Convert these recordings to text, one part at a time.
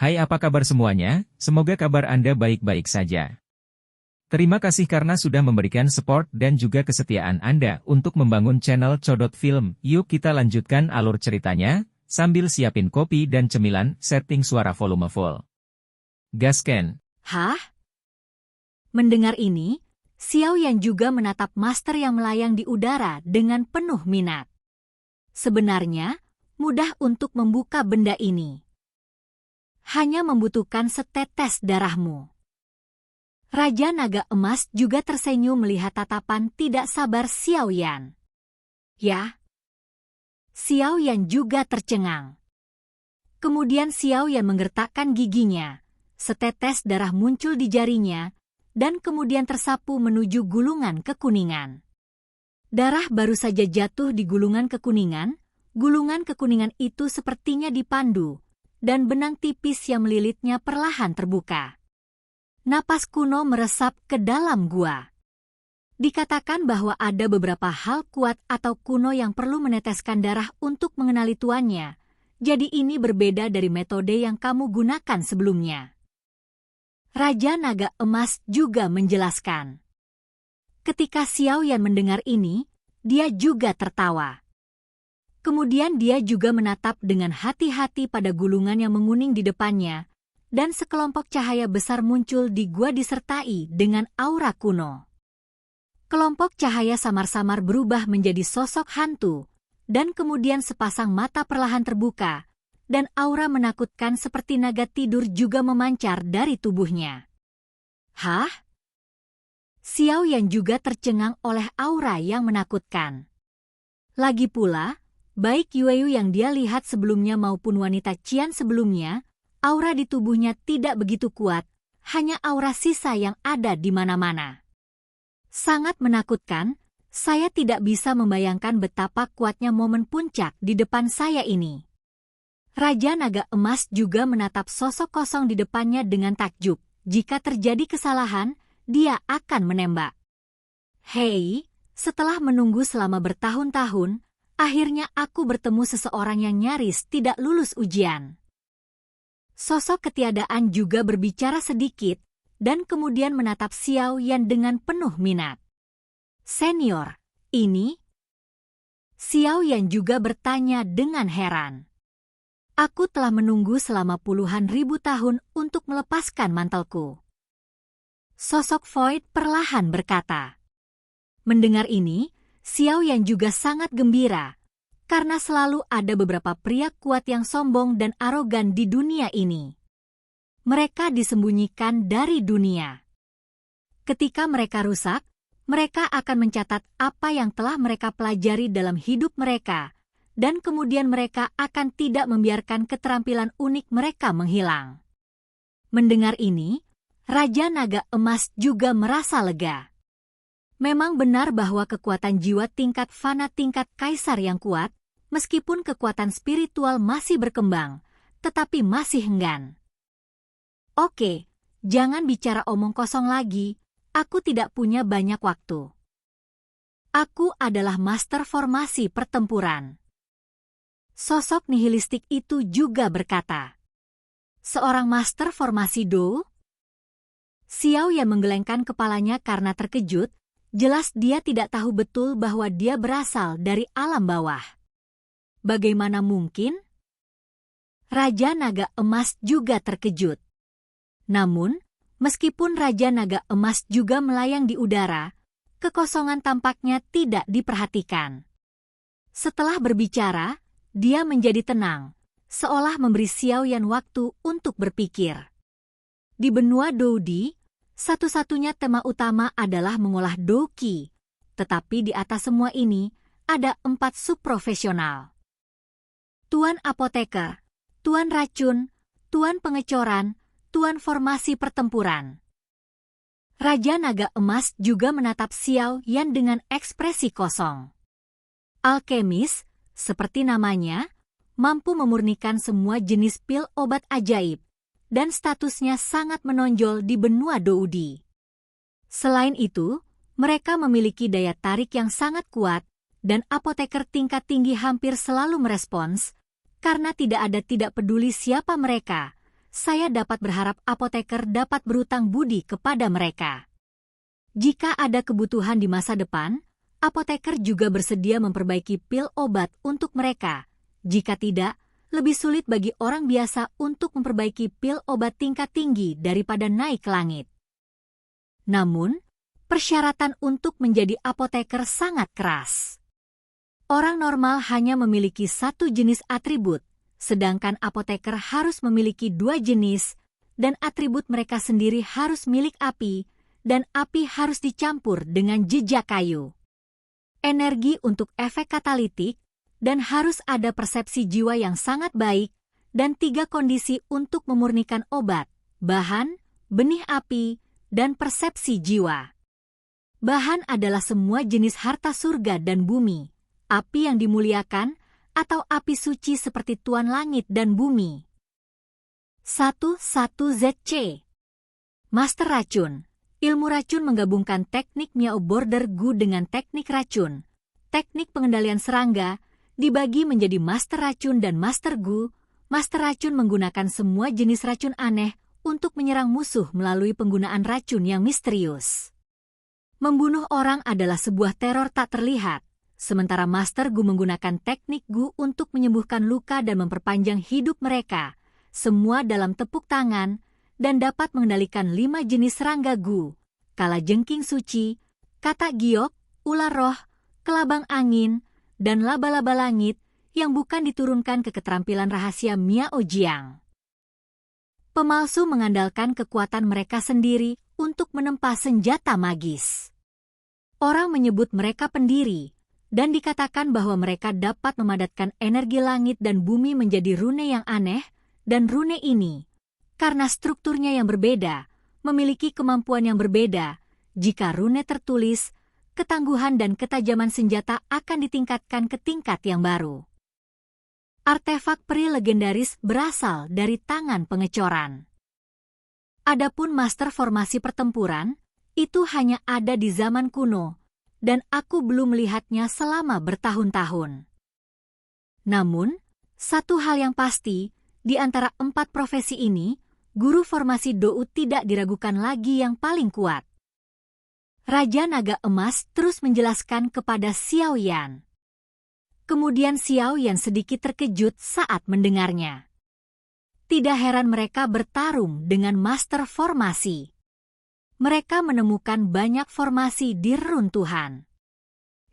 Hai, apa kabar semuanya? Semoga kabar Anda baik-baik saja. Terima kasih karena sudah memberikan support dan juga kesetiaan Anda untuk membangun channel Codot Film. Yuk kita lanjutkan alur ceritanya, sambil siapin kopi dan cemilan, setting suara volume full. Gasken. Hah? Mendengar ini, Xiao Yan juga menatap master yang melayang di udara dengan penuh minat. Sebenarnya, mudah untuk membuka benda ini. Hanya membutuhkan setetes darahmu. Raja Naga Emas juga tersenyum melihat tatapan tidak sabar Xiao Yan. Ya? Xiao Yan juga tercengang. Kemudian Xiao Yan menggertakkan giginya. Setetes darah muncul di jarinya, dan kemudian tersapu menuju gulungan kekuningan. Darah baru saja jatuh di gulungan kekuningan itu sepertinya dipandu, dan benang tipis yang melilitnya perlahan terbuka. Napas kuno meresap ke dalam gua. Dikatakan bahwa ada beberapa hal kuat atau kuno yang perlu meneteskan darah untuk mengenali tuannya, jadi ini berbeda dari metode yang kamu gunakan sebelumnya. Raja Naga Emas juga menjelaskan. Ketika Xiao Yan mendengar ini, dia juga tertawa. Kemudian dia juga menatap dengan hati-hati pada gulungan yang menguning di depannya, dan sekelompok cahaya besar muncul di gua disertai dengan aura kuno. Kelompok cahaya samar-samar berubah menjadi sosok hantu, dan kemudian sepasang mata perlahan terbuka, dan aura menakutkan seperti naga tidur juga memancar dari tubuhnya. Hah? Xiao Yan juga tercengang oleh aura yang menakutkan. Lagi pula, baik Yueyu yang dia lihat sebelumnya maupun wanita Qian sebelumnya, aura di tubuhnya tidak begitu kuat, hanya aura sisa yang ada di mana-mana. Sangat menakutkan, saya tidak bisa membayangkan betapa kuatnya momen puncak di depan saya ini. Raja Naga Emas juga menatap sosok kosong di depannya dengan takjub. Jika terjadi kesalahan, dia akan menembak. Hei, setelah menunggu selama bertahun-tahun, akhirnya aku bertemu seseorang yang nyaris tidak lulus ujian. Sosok ketiadaan juga berbicara sedikit, dan kemudian menatap Xiao Yan dengan penuh minat. Senior, ini? Xiao Yan juga bertanya dengan heran. Aku telah menunggu selama puluhan ribu tahun untuk melepaskan mantelku. Sosok Void perlahan berkata. Mendengar ini, Xiao Yan juga sangat gembira, karena selalu ada beberapa pria kuat yang sombong dan arogan di dunia ini. Mereka disembunyikan dari dunia. Ketika mereka rusak, mereka akan mencatat apa yang telah mereka pelajari dalam hidup mereka, dan kemudian mereka akan tidak membiarkan keterampilan unik mereka menghilang. Mendengar ini, Raja Naga Emas juga merasa lega. Memang benar bahwa kekuatan jiwa tingkat fana tingkat kaisar yang kuat, meskipun kekuatan spiritual masih berkembang, tetapi masih enggan. Oke, jangan bicara omong kosong lagi, aku tidak punya banyak waktu. Aku adalah master formasi pertempuran. Sosok nihilistik itu juga berkata. Seorang master formasi Do? Xiao Yan menggelengkan kepalanya karena terkejut, jelas dia tidak tahu betul bahwa dia berasal dari alam bawah. Bagaimana mungkin? Raja Naga Emas juga terkejut. Namun, meskipun Raja Naga Emas juga melayang di udara, kekosongan tampaknya tidak diperhatikan. Setelah berbicara, dia menjadi tenang, seolah memberi Xiao Yan waktu untuk berpikir. Di benua Doudi, satu-satunya tema utama adalah mengolah Douqi, tetapi di atas semua ini, ada 4 subprofesional. Tuan Apoteker, Tuan Racun, Tuan Pengecoran, Tuan Formasi Pertempuran. Raja Naga Emas juga menatap Xiao Yan dengan ekspresi kosong. Alkemis, seperti namanya, mampu memurnikan semua jenis pil obat ajaib, dan statusnya sangat menonjol di benua Doudi. Selain itu, mereka memiliki daya tarik yang sangat kuat, dan apoteker tingkat tinggi hampir selalu merespons, karena tidak peduli siapa mereka, saya dapat berharap apoteker dapat berutang budi kepada mereka. Jika ada kebutuhan di masa depan, apoteker juga bersedia memperbaiki pil obat untuk mereka. Jika tidak, lebih sulit bagi orang biasa untuk memperbaiki pil obat tingkat tinggi daripada naik ke langit. Namun, persyaratan untuk menjadi apoteker sangat keras. Orang normal hanya memiliki satu jenis atribut, sedangkan apoteker harus memiliki dua jenis, dan atribut mereka sendiri harus milik api, dan api harus dicampur dengan jejak kayu. Energi untuk efek katalitik, dan harus ada persepsi jiwa yang sangat baik, dan 3 kondisi untuk memurnikan obat, bahan, benih api, dan persepsi jiwa. Bahan adalah semua jenis harta surga dan bumi, api yang dimuliakan, atau api suci seperti Tuan Langit dan Bumi. 11ZC Master Racun. Ilmu racun menggabungkan teknik Miao Border Gu dengan teknik racun. Teknik pengendalian serangga dibagi menjadi Master Racun dan Master Gu. Master Racun menggunakan semua jenis racun aneh untuk menyerang musuh melalui penggunaan racun yang misterius. Membunuh orang adalah sebuah teror tak terlihat, sementara Master Gu menggunakan teknik Gu untuk menyembuhkan luka dan memperpanjang hidup mereka, semua dalam tepuk tangan, dan dapat mengendalikan 5 jenis serangga Gu, kalajengking suci, katak giok, ular roh, kelabang angin, dan laba-laba langit yang bukan diturunkan ke keterampilan rahasia Miao Jiang. Pemalsu mengandalkan kekuatan mereka sendiri untuk menempa senjata magis. Orang menyebut mereka pendiri, dan dikatakan bahwa mereka dapat memadatkan energi langit dan bumi menjadi rune yang aneh, dan rune ini, karena strukturnya yang berbeda, memiliki kemampuan yang berbeda. Jika rune tertulis, ketangguhan dan ketajaman senjata akan ditingkatkan ke tingkat yang baru. Artefak peri legendaris berasal dari tangan pengecoran. Adapun master formasi pertempuran, itu hanya ada di zaman kuno, dan aku belum melihatnya selama bertahun-tahun. Namun, satu hal yang pasti, di antara 4 profesi ini, guru formasi Dou tidak diragukan lagi yang paling kuat. Raja Naga Emas terus menjelaskan kepada Xiao Yan. Kemudian Xiao Yan sedikit terkejut saat mendengarnya. Tidak heran mereka bertarung dengan master formasi. Mereka menemukan banyak formasi di reruntuhan.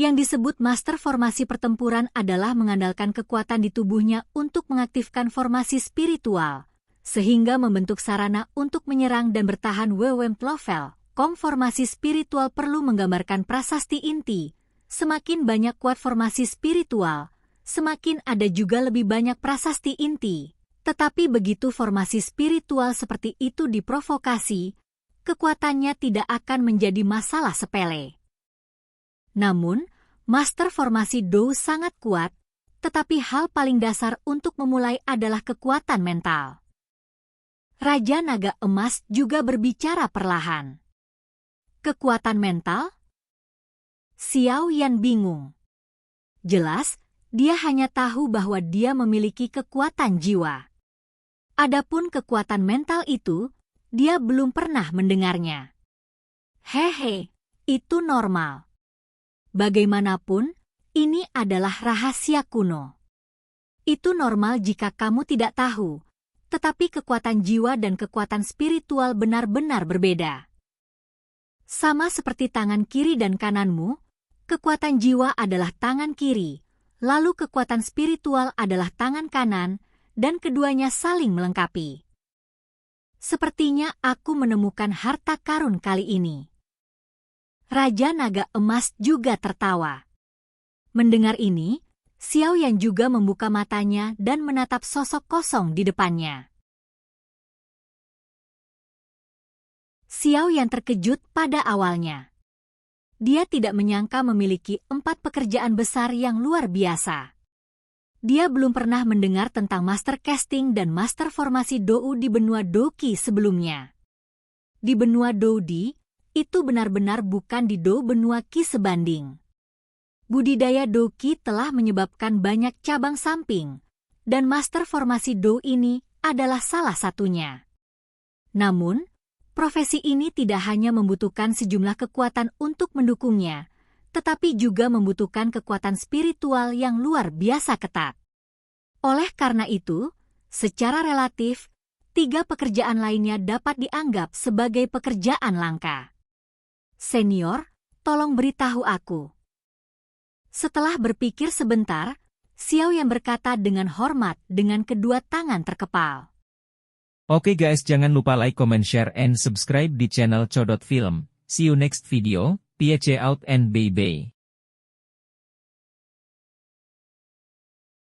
Yang disebut master formasi pertempuran adalah mengandalkan kekuatan di tubuhnya untuk mengaktifkan formasi spiritual, sehingga membentuk sarana untuk menyerang dan bertahan Wewem Plovel. Formasi spiritual perlu menggambarkan prasasti inti. Semakin banyak kuat formasi spiritual, semakin ada juga lebih banyak prasasti inti. Tetapi begitu formasi spiritual seperti itu diprovokasi, kekuatannya tidak akan menjadi masalah sepele. Namun, master formasi Dou sangat kuat, tetapi hal paling dasar untuk memulai adalah kekuatan mental. Raja Naga Emas juga berbicara perlahan. Kekuatan mental? Xiao Yan bingung. Jelas, dia hanya tahu bahwa dia memiliki kekuatan jiwa. Adapun kekuatan mental itu, dia belum pernah mendengarnya. Hehe, itu normal. Bagaimanapun, ini adalah rahasia kuno. Itu normal jika kamu tidak tahu, tetapi kekuatan jiwa dan kekuatan spiritual benar-benar berbeda. Sama seperti tangan kiri dan kananmu, kekuatan jiwa adalah tangan kiri, lalu kekuatan spiritual adalah tangan kanan, dan keduanya saling melengkapi. Sepertinya aku menemukan harta karun kali ini. Raja Naga Emas juga tertawa. Mendengar ini, Xiao Yan juga membuka matanya dan menatap sosok kosong di depannya. Xiao Yan terkejut pada awalnya. Dia tidak menyangka memiliki 4 pekerjaan besar yang luar biasa. Dia belum pernah mendengar tentang master casting dan master formasi Dou di benua Douqi sebelumnya. Di benua Doudi, itu benar-benar bukan di Dou benua Qi sebanding. Budidaya Douqi telah menyebabkan banyak cabang samping, dan master formasi Dou ini adalah salah satunya. Namun, profesi ini tidak hanya membutuhkan sejumlah kekuatan untuk mendukungnya, tetapi juga membutuhkan kekuatan spiritual yang luar biasa ketat. Oleh karena itu, secara relatif, 3 pekerjaan lainnya dapat dianggap sebagai pekerjaan langka. Senior, tolong beritahu aku. Setelah berpikir sebentar, Xiao Yan berkata dengan hormat dengan kedua tangan terkepal. Oke guys, jangan lupa like, comment, share, and subscribe di channel Codot Film. See you next video, peace out and bye-bye.